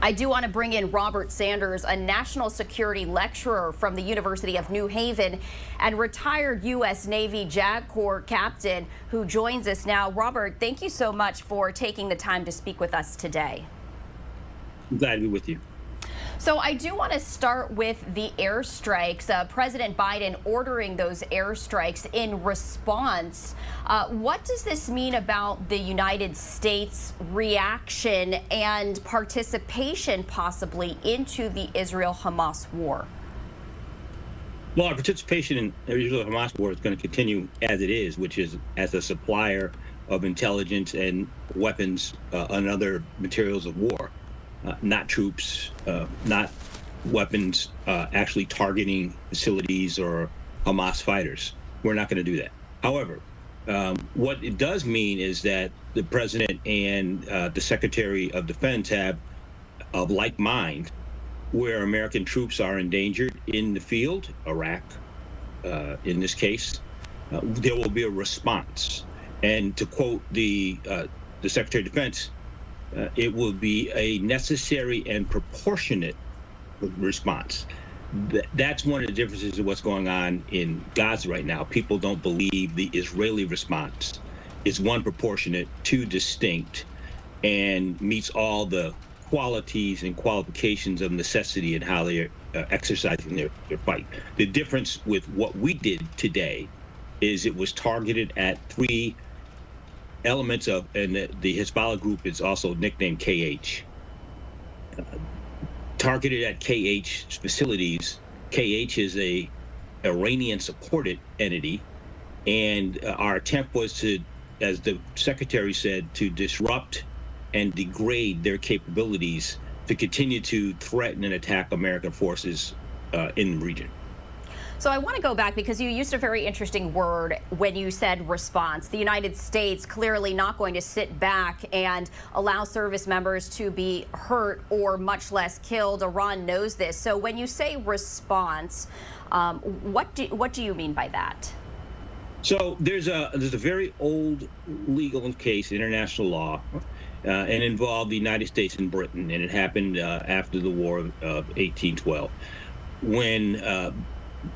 I do want to bring in Robert Sanders, a national security lecturer from the University of New Haven and retired U.S. Navy JAG Corps captain who joins us now. Robert, thank you so much for taking the time to speak with us today. I'm glad to be with you. So I do want to start with the airstrikes. President Biden ordering those airstrikes in response. What does this mean about the United States reaction and participation possibly into the Israel-Hamas war? Well, our participation in the Israel-Hamas war is going to continue as it is, which is as a supplier of intelligence and weapons and other materials of war. Not troops, not weapons actually targeting facilities or Hamas fighters. We're not going to do that. However, what it does mean is that the president and the Secretary of Defense have a like mind where American troops are endangered in the field, Iraq, in this case, there will be a response. And to quote the Secretary of Defense, it will be a necessary and proportionate response. That's one of the differences of what's going on in Gaza right now. People don't believe the Israeli response is one, proportionate, two, distinct, and meets all the qualities and qualifications of necessity and how they're exercising their fight. The difference with what we did today is it was targeted at three elements of, and the Hezbollah group is also nicknamed KH. Targeted at KH facilities. KH is a Iranian-supported entity, and our attempt was to, as the secretary said, to disrupt and degrade their capabilities to continue to threaten and attack American forces in the region. So I want to go back because you used a very interesting word when you said response. The United States clearly not going to sit back and allow service members to be hurt or much less killed. Iran knows this. So when you say response, what do you mean by that? So there's a very old legal case, international law, and involved the United States and Britain, and it happened after the War of 1812, when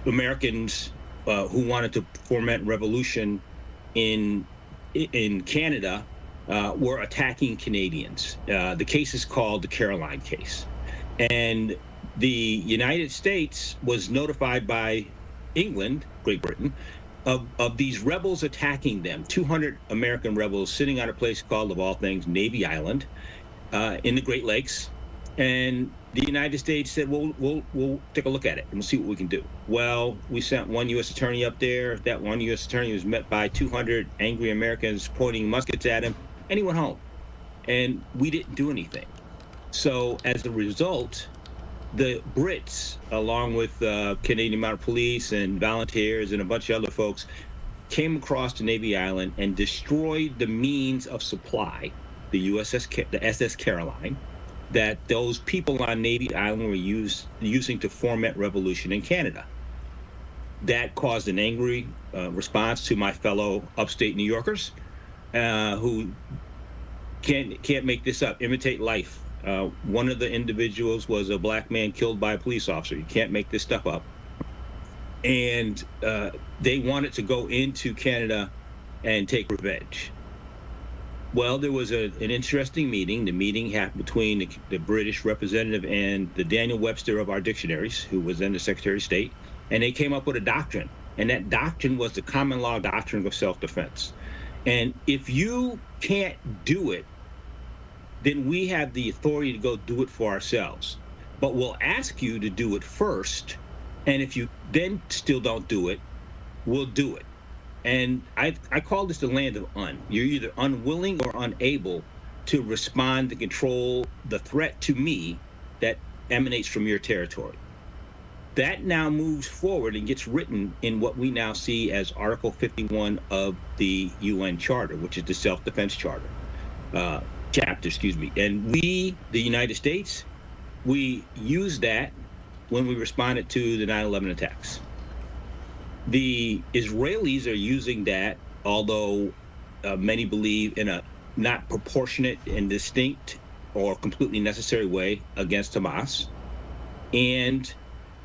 Americans who wanted to foment revolution in Canada were attacking Canadians. The case is called the Caroline case. And the United States was notified by England, Great Britain, of these rebels attacking them. 200 American rebels sitting on a place called, of all things, Navy Island in the Great Lakes. And the United States said, we'll take a look at it and we'll see what we can do. Well, we sent one U.S. attorney up there. That one U.S. attorney was met by 200 angry Americans pointing muskets at him, and he went home. And we didn't do anything. So as a result, the Brits, along with Canadian Mounted Police and volunteers and a bunch of other folks, came across to Navy Island and destroyed the means of supply, the SS Caroline, that those people on Navy Island were using to foment revolution in Canada. That caused an angry response to my fellow upstate New Yorkers who can't make this up, imitate life. One of the individuals was a black man killed by a police officer. You can't make this stuff up. And they wanted to go into Canada and take revenge. Well, there was an interesting meeting. The meeting happened between the British representative and the Daniel Webster of our dictionaries, who was then the Secretary of State, and they came up with a doctrine. And that doctrine was the common law doctrine of self-defense. And if you can't do it, then we have the authority to go do it for ourselves. But we'll ask you to do it first, and if you then still don't do it, we'll do it. And I call this the land of un. You're either unwilling or unable to respond to control the threat to me that emanates from your territory. That now moves forward and gets written in what we now see as Article 51 of the UN Charter, which is the Self-Defense Charter. Chapter, excuse me. And we, the United States, we used that when we responded to the 9/11 attacks. The Israelis are using that, although many believe in a not proportionate and distinct or completely necessary way against Hamas. And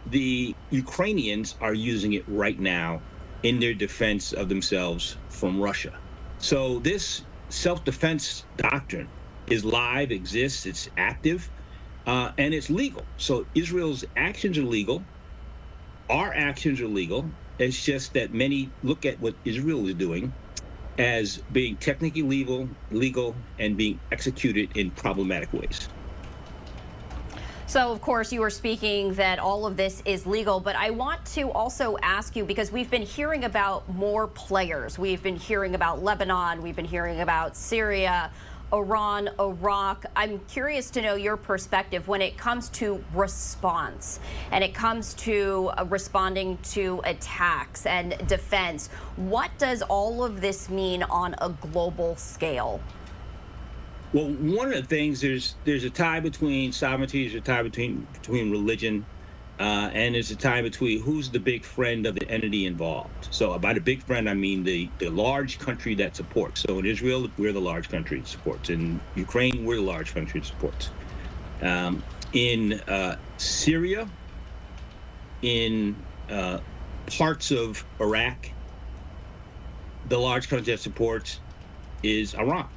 the Ukrainians are using it right now in their defense of themselves from Russia. So this self-defense doctrine is live, exists, it's active, and it's legal. So Israel's actions are legal. Our actions are legal. It's just that many look at what Israel is doing as being technically legal, and being executed in problematic ways. So, of course, you were speaking that all of this is legal, but I want to also ask you, because we've been hearing about more players. We've been hearing about Lebanon. We've been hearing about Syria, Iran, Iraq. I'm curious to know your perspective when it comes to response and it comes to responding to attacks and defense. What does all of this mean on a global scale? Well, one of the things, there's a tie between sovereignty, there's a tie between religion, and there's a tie between who's the big friend of the entity involved. So by the big friend, I mean the large country that supports. So in Israel, we're the large country that supports. In Ukraine, we're the large country that supports. In Syria, in parts of Iraq, the large country that supports is Iran.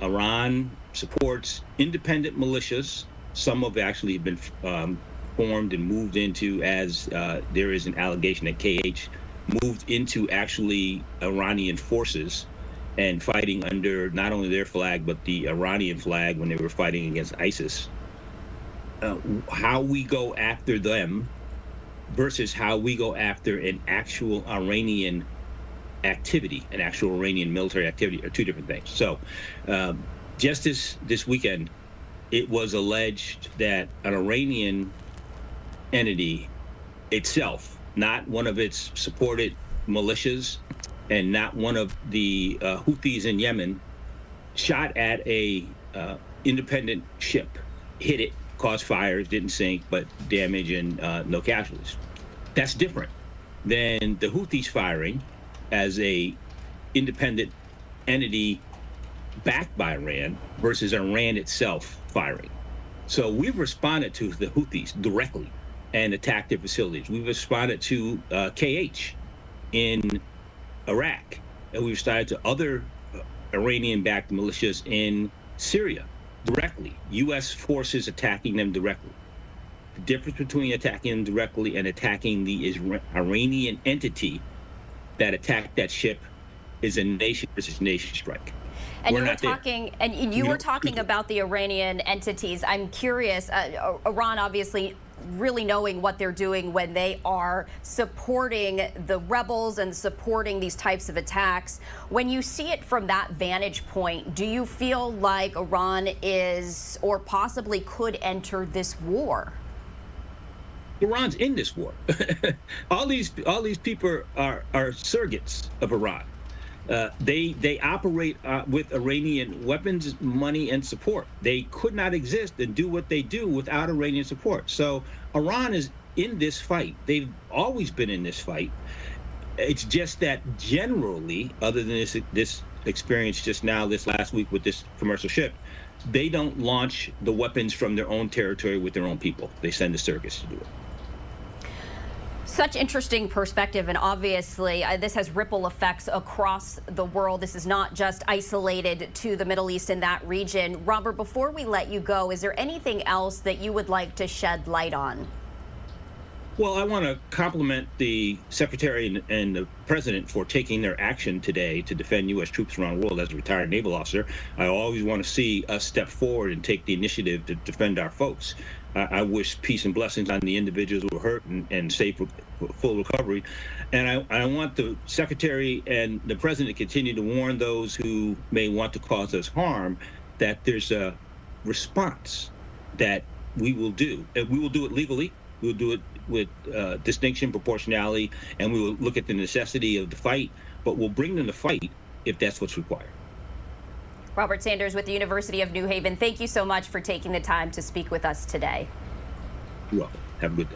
Iran supports independent militias. Some have actually been formed and moved into, as there is an allegation that KH moved into actually Iranian forces and fighting under not only their flag, but the Iranian flag when they were fighting against ISIS. How we go after them versus how we go after an actual Iranian activity, an actual Iranian military activity, are two different things. So just this weekend, it was alleged that an Iranian entity itself, not one of its supported militias and not one of the Houthis in Yemen, shot at a independent ship, hit it, caused fire, didn't sink, but damage and no casualties. That's different than the Houthis firing as a independent entity backed by Iran versus Iran itself firing. So we've responded to the Houthis directly and attacked their facilities. We've responded to KH in Iraq, and we've started to other Iranian-backed militias in Syria directly. U.S. forces attacking them directly. The difference between attacking them directly and attacking the Iranian entity that attacked that ship is a nation versus nation strike. And you were talking about the Iranian entities. I'm curious, Iran obviously really knowing what they're doing when they are supporting the rebels and supporting these types of attacks. When you see it from that vantage point, do you feel like Iran is or possibly could enter this war? Iran's in this war. all these people are surrogates of Iran. They operate with Iranian weapons, money, and support. They could not exist and do what they do without Iranian support. So Iran is in this fight. They've always been in this fight. It's just that generally, other than this experience just now, this last week with this commercial ship, they don't launch the weapons from their own territory with their own people. They send the surrogates to do it. Such interesting perspective, and obviously this has ripple effects across the world. This is not just isolated to the Middle East and that region. Robert, before we let you go, is there anything else that you would like to shed light on? Well, I want to compliment the Secretary and the President for taking their action today to defend U.S. troops around the world. As a retired naval officer, I always want to see us step forward and take the initiative to defend our folks. I wish peace and blessings on the individuals who were hurt and safe full recovery. And I want the Secretary and the President to continue to warn those who may want to cause us harm that there's a response that we will do. And we will do it legally. We'll do it with distinction, proportionality, and we will look at the necessity of the fight, but we'll bring them to fight if that's what's required. Robert Sanders with the University of New Haven, thank you so much for taking the time to speak with us today. You're welcome. Have a good day.